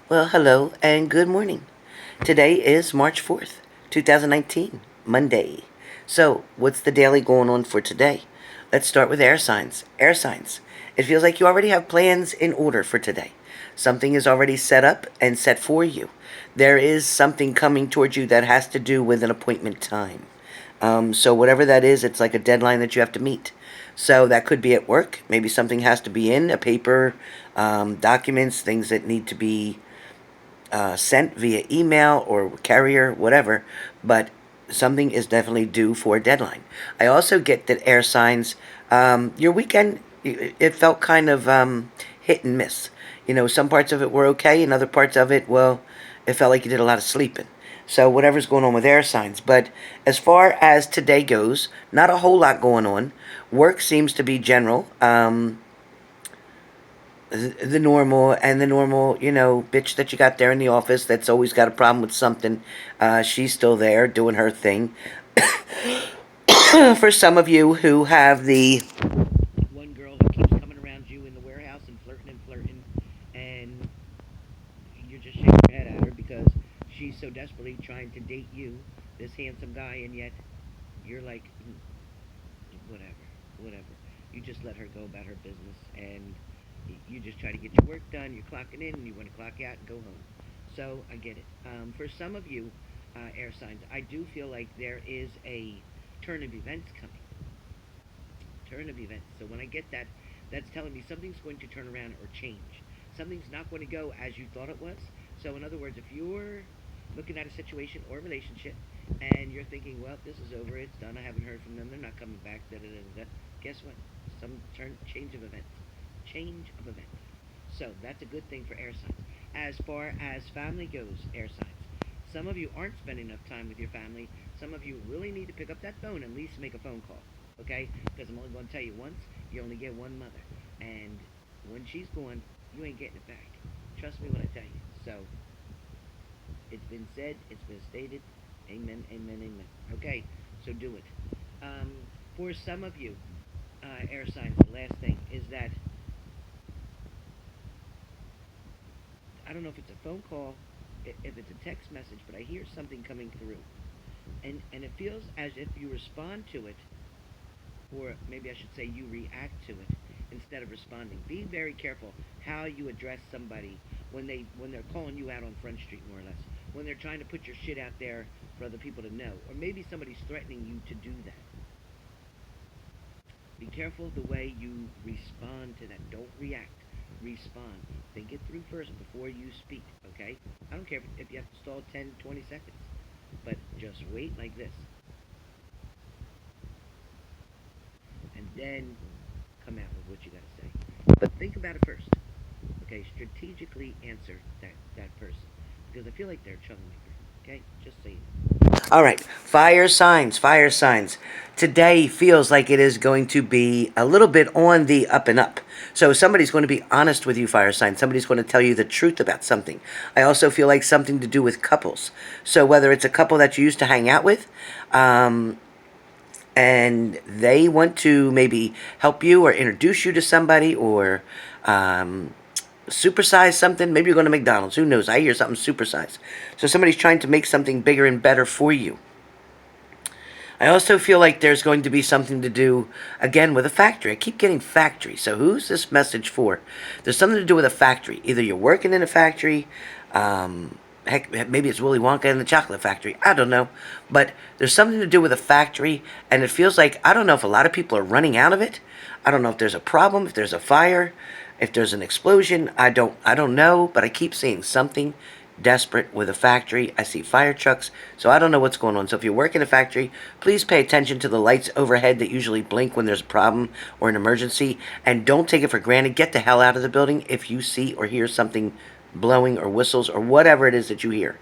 Well, hello and good morning. Today is March 4th, 2019, Monday. So, what's the daily going on for today? Let's start with air signs. Air signs. It feels like you already have plans in order for today. Something is already set up and set for you. There is something coming towards you that has to do with an appointment time. So whatever that is, it's like a deadline that you have to meet. So that could be at work. Maybe something has to be in a paper, documents, things that need to be sent via email or carrier, whatever, but something is definitely due for a deadline. I also get that air signs, your weekend, it felt kind of hit and miss. You know, some parts of it were okay, and other parts of it, well, it felt like you did a lot of sleeping. So whatever's going on with air signs. But as far as today goes, not a whole lot going on. Work seems to be general. The normal and the normal, bitch that you got there in the office that's always got a problem with something. She's still there doing her thing. For some of you who have the one girl who keeps coming around you in the warehouse and flirting, and you're just shaking your head at her because she's so desperately trying to date you, this handsome guy, and yet you're like, whatever, whatever. You just let her go about her business, and you just try to get your work done. You're clocking in, and you want to clock out and go home. So I get it. For some of you, air signs, I do feel like there is a turn of events coming. Turn of events. So when I get that, that's telling me something's going to turn around or change. Something's not going to go as you thought it was. So in other words, if you're looking at a situation or a relationship and you're thinking, well, this is over, it's done, I haven't heard from them, they're not coming back, da da da da. Guess what? Some change of events. Change of events. So that's a good thing for air signs. As far as family goes, air signs. Some of you aren't spending enough time with your family. Some of you really need to pick up that phone and at least make a phone call. Okay? Because I'm only going to tell you once, you only get one mother. And when she's gone, you ain't getting it back. Trust me when I tell you. So, it's been said, it's been stated. Amen, amen, amen. Okay, so do it. Um, for some of you, air signs, the last thing is that I don't know if it's a phone call, if it's a text message, but I hear something coming through. And it feels as if you respond to it, or maybe I should say you react to it instead of responding. Be very careful how you address somebody when they're calling you out on Front Street, more or less. When they're trying to put your shit out there for other people to know, or maybe somebody's threatening you to do that. Be careful the way you respond to that. Don't react. Respond. Think it through first before you speak, okay? I don't care if you have to stall 10, 20 seconds, but just wait like this, and then come out with what you got to say. But think about it first, okay? Strategically answer that person, because I feel like they're a troublemaker, okay? Just so you know. All right, fire signs, fire signs. Today feels like it is going to be a little bit on the up and up. So somebody's going to be honest with you, fire sign. Somebody's going to tell you the truth about something. I also feel like something to do with couples. So whether it's a couple that you used to hang out with, and they want to maybe help you or introduce you to somebody, or supersize something. Maybe you're going to McDonald's. Who knows? I hear something supersize. So somebody's trying to make something bigger and better for you. I also feel like there's going to be something to do, again, with a factory. I keep getting factory. So who's this message for? There's something to do with a factory. Either you're working in a factory, heck, maybe it's Willy Wonka in the chocolate factory. I don't know. But there's something to do with a factory, and it feels like, I don't know if a lot of people are running out of it. I don't know if there's a problem, if there's a fire, if there's an explosion. I don't know, but I keep seeing something desperate with a factory. I see fire trucks, so I don't know what's going on. So if you work in a factory, please pay attention to the lights overhead that usually blink when there's a problem or an emergency, and don't take it for granted. Get the hell out of the building if you see or hear something blowing or whistles or whatever it is that you hear.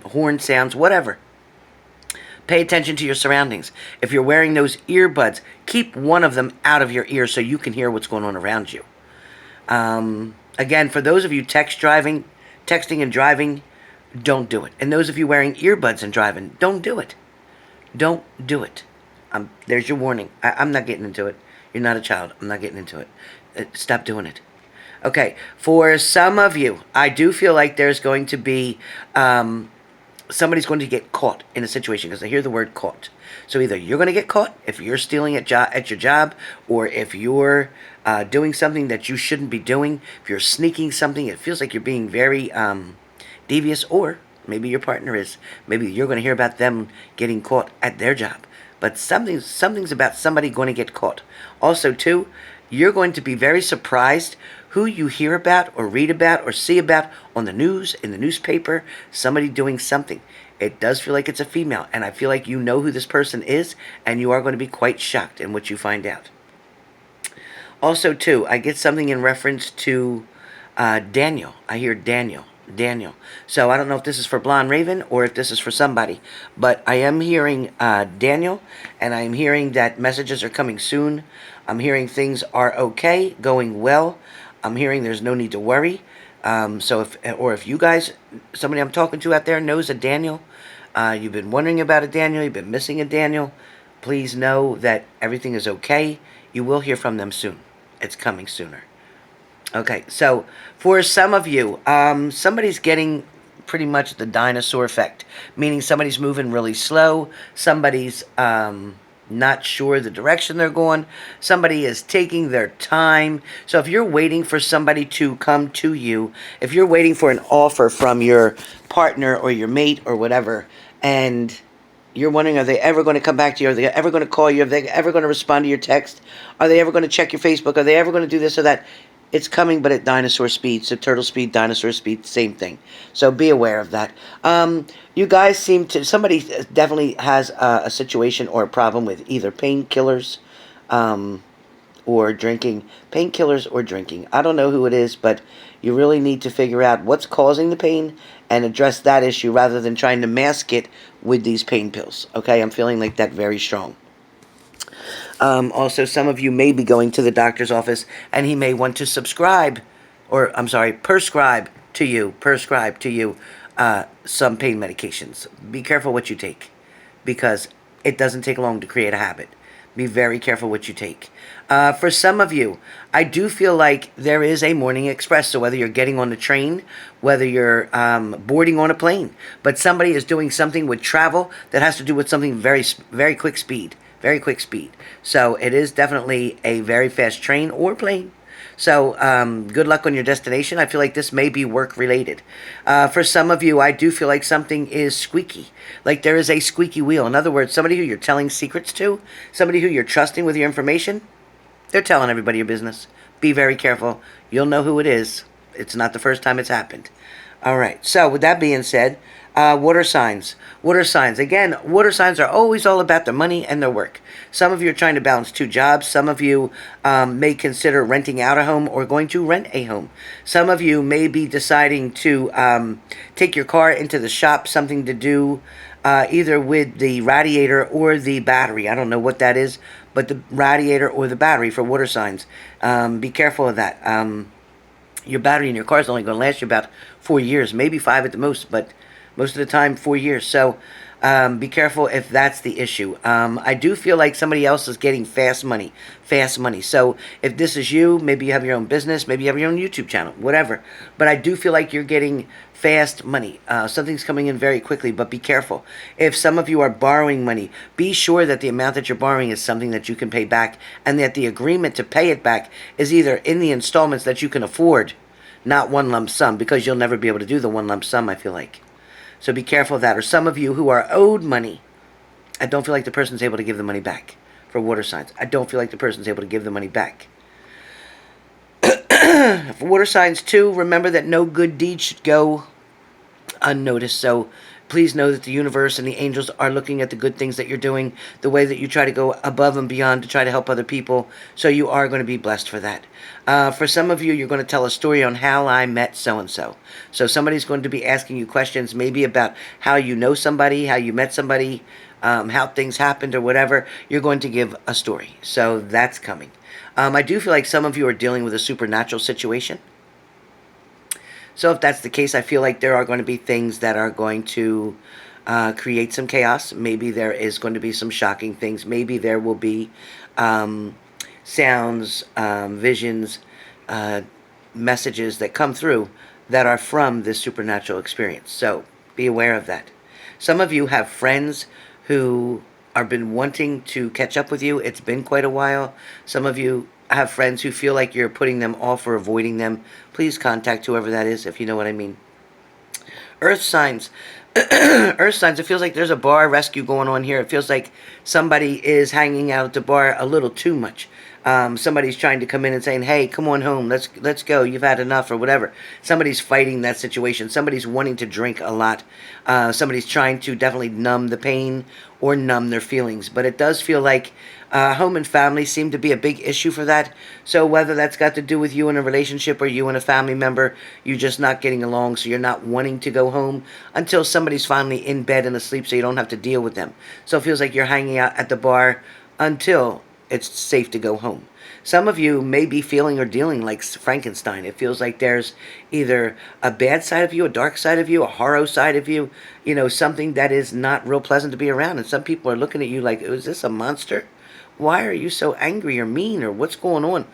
Horn sounds, whatever. Pay attention to your surroundings. If you're wearing those earbuds, keep one of them out of your ear so you can hear what's going on around you. Again, for those of you texting and driving, don't do it. And those of you wearing earbuds and driving, don't do it. Don't do it. There's your warning. I'm not getting into it. You're not a child. I'm not getting into it. Stop doing it. Okay, for some of you, I do feel like there's going to be somebody's going to get caught in a situation, because I hear the word caught. So either you're going to get caught if you're stealing at your job, or if you're doing something that you shouldn't be doing, if you're sneaking something, it feels like you're being very devious, or maybe your partner is. Maybe you're going to hear about them getting caught at their job. But something's about somebody going to get caught. Also, too, you're going to be very surprised who you hear about or read about or see about on the news, in the newspaper, somebody doing something. It does feel like it's a female, and I feel like you know who this person is, and you are going to be quite shocked in what you find out. Also, too, I get something in reference to Daniel. I hear Daniel. Daniel. So I don't know if this is for Blonde Raven or if this is for somebody, but I am hearing Daniel, and I am hearing that messages are coming soon. I'm hearing things are okay, going well. I'm hearing there's no need to worry. So if you guys, somebody I'm talking to out there knows a Daniel, you've been wondering about a Daniel, you've been missing a Daniel, please know that everything is okay. You will hear from them soon. It's coming sooner. Okay, so for some of you, somebody's getting pretty much the dinosaur effect, meaning somebody's moving really slow, somebody's not sure the direction they're going, somebody is taking their time. So if you're waiting for somebody to come to you, if you're waiting for an offer from your partner or your mate or whatever, and you're wondering, are they ever going to come back to you? Are they ever going to call you? Are they ever going to respond to your text? Are they ever going to check your Facebook? Are they ever going to do this or that? It's coming, but at dinosaur speed. So turtle speed, dinosaur speed, same thing. So be aware of that. You guys seem to, somebody definitely has a situation or a problem with either painkillers or drinking. Painkillers or drinking. I don't know who it is, but you really need to figure out what's causing the pain and address that issue rather than trying to mask it with these pain pills. Okay, I'm feeling like that very strong. Also, some of you may be going to the doctor's office, and he may want to prescribe to you some pain medications. Be careful what you take, because it doesn't take long to create a habit. Be very careful what you take. For some of you, I do feel like there is a morning express. So whether you're getting on the train, whether you're boarding on a plane, but somebody is doing something with travel that has to do with something very, very quick speed. Very quick speed. So it is definitely a very fast train or plane. So good luck on your destination. I feel like this may be work related. For some of you, I do feel like something is squeaky. Like there is a squeaky wheel. In other words, somebody who you're telling secrets to, somebody who you're trusting with your information, they're telling everybody your business. Be very careful. You'll know who it is. It's not the first time it's happened. All right. So with that being said, water signs. Water signs. Again, water signs are always all about their money and their work. Some of you are trying to balance two jobs. Some of you may consider renting out a home or going to rent a home. Some of you may be deciding to take your car into the shop, something to do either with the radiator or the battery. I don't know what that is, but the radiator or the battery for water signs. Be careful of that. Your battery in your car is only going to last you about 4 years, maybe 5 at the most, but most of the time 4 years. So be careful if that's the issue. I do feel like somebody else is getting fast money. So if this is you, maybe you have your own business, maybe you have your own YouTube channel, whatever. But I do feel like you're getting fast money. Something's coming in very quickly, but be careful. If some of you are borrowing money, be sure that the amount that you're borrowing is something that you can pay back, and that the agreement to pay it back is either in the installments that you can afford, not one lump sum, because you'll never be able to do the one lump sum, I feel like. So be careful of that. Or some of you who are owed money, I don't feel like the person's able to give the money back. For water signs, I don't feel like the person's able to give the money back. For water signs too, remember that no good deed should go unnoticed. So please know that the universe and the angels are looking at the good things that you're doing, the way that you try to go above and beyond to try to help other people. So you are going to be blessed for that. For some of you, you're going to tell a story on how I met so-and-so. So somebody's going to be asking you questions maybe about how you know somebody, how you met somebody, how things happened or whatever. You're going to give a story. So that's coming. I do feel like some of you are dealing with a supernatural situation. So if that's the case, I feel like there are going to be things that are going to create some chaos. Maybe there is going to be some shocking things. Maybe there will be sounds, visions, messages that come through that are from this supernatural experience. So be aware of that. Some of you have friends who have been wanting to catch up with you. It's been quite a while. Some of you have friends who feel like you're putting them off or avoiding them. Please contact whoever that is, if you know what I mean. Earth signs. Earth signs, it feels like there's a bar rescue going on here. It feels like somebody is hanging out at the bar a little too much. Somebody's trying to come in and saying, hey, come on home, let's go, you've had enough, or whatever. Somebody's fighting that situation. Somebody's wanting to drink a lot. Somebody's trying to definitely numb the pain or numb their feelings. But it does feel like home and family seem to be a big issue for that. So whether that's got to do with you in a relationship or you and a family member, you're just not getting along, so you're not wanting to go home until somebody's finally in bed and asleep so you don't have to deal with them. So it feels like you're hanging out at the bar until it's safe to go home. Some of you may be feeling or dealing like Frankenstein. It feels like there's either a bad side of you, a dark side of you, a horror side of you, you know, something that is not real pleasant to be around. And some people are looking at you like, is this a monster? Why are you so angry or mean, or what's going on?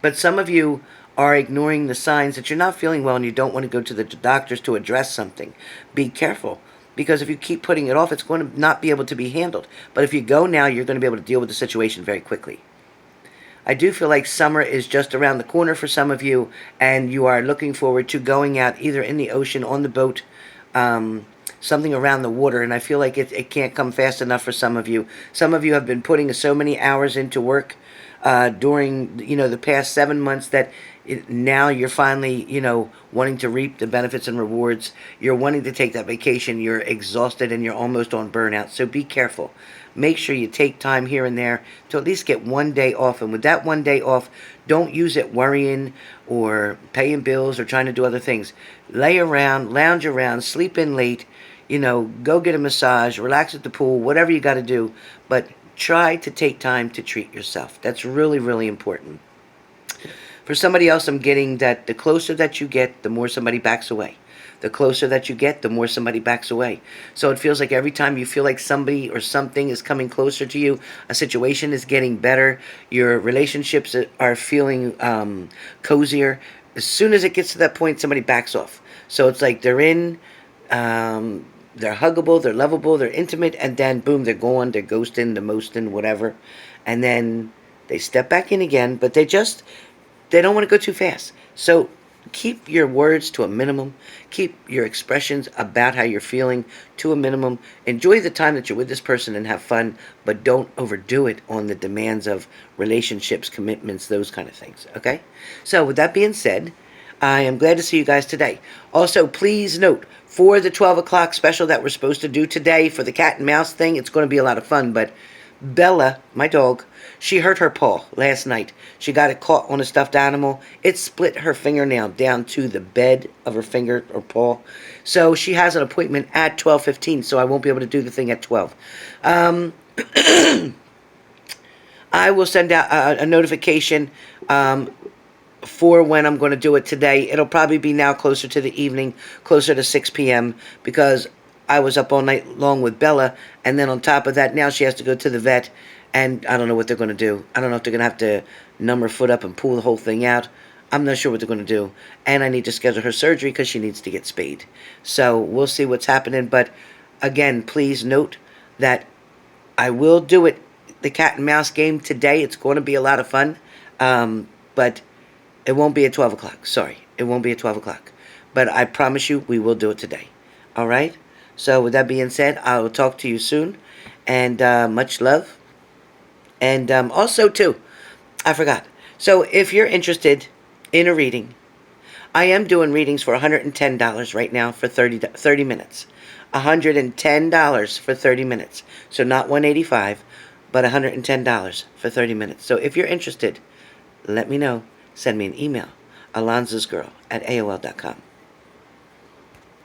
But some of you are ignoring the signs that you're not feeling well and you don't want to go to the doctors to address something. Be careful. Because if you keep putting it off, it's going to not be able to be handled. But if you go now, you're going to be able to deal with the situation very quickly. I do feel like summer is just around the corner for some of you, and you are looking forward to going out either in the ocean, on the boat, something around the water, and I feel like it can't come fast enough for some of you. Some of you have been putting so many hours into work during, the past 7 months that now you're finally, wanting to reap the benefits and rewards. You're wanting to take that vacation. You're exhausted and you're almost on burnout. So be careful. Make sure you take time here and there to at least get 1 day off. And with that 1 day off, don't use it worrying or paying bills or trying to do other things. Lay around, lounge around, sleep in late, go get a massage, relax at the pool, whatever you got to do. But try to take time to treat yourself. That's really, really important. For somebody else, I'm getting that the closer that you get, the more somebody backs away. The closer that you get, the more somebody backs away. So it feels like every time you feel like somebody or something is coming closer to you, a situation is getting better, your relationships are feeling cozier. As soon as it gets to that point, somebody backs off. So it's like they're in, they're huggable, they're lovable, they're intimate, and then boom, they're gone, they're ghosting, they're mosting, whatever. And then they step back in again, but they don't want to go too fast. So keep your words to a minimum. Keep your expressions about how you're feeling to a minimum. Enjoy the time that you're with this person and have fun, but don't overdo it on the demands of relationships, commitments, those kind of things, okay? So with that being said, I am glad to see you guys today. Also, please note, for the 12 o'clock special that we're supposed to do today for the cat and mouse thing, it's going to be a lot of fun, but Bella, my dog, she hurt her paw last night. She got it caught on a stuffed animal. It split her fingernail down to the bed of her finger or paw. So she has an appointment at 12:15, so I won't be able to do the thing at 12. I will send out a notification for when I'm going to do it today. It'll probably be now closer to the evening, closer to 6 p.m. because I was up all night long with Bella, and then on top of that, now she has to go to the vet, and I don't know what they're going to do. I don't know if they're going to have to numb her foot up and pull the whole thing out. I'm not sure what they're going to do, and I need to schedule her surgery because she needs to get spayed. So we'll see what's happening, but again, please note that I will do it, the cat and mouse game today. It's going to be a lot of fun, but it won't be at 12 o'clock. Sorry, it won't be at 12 o'clock, but I promise you we will do it today. All right? So with that being said, I will talk to you soon, and much love. And also, too, I forgot. So if you're interested in a reading, I am doing readings for $110 right now for 30 minutes. $110 for 30 minutes. So not $185, but $110 for 30 minutes. So if you're interested, let me know. Send me an email, alonzasgirl@aol.com.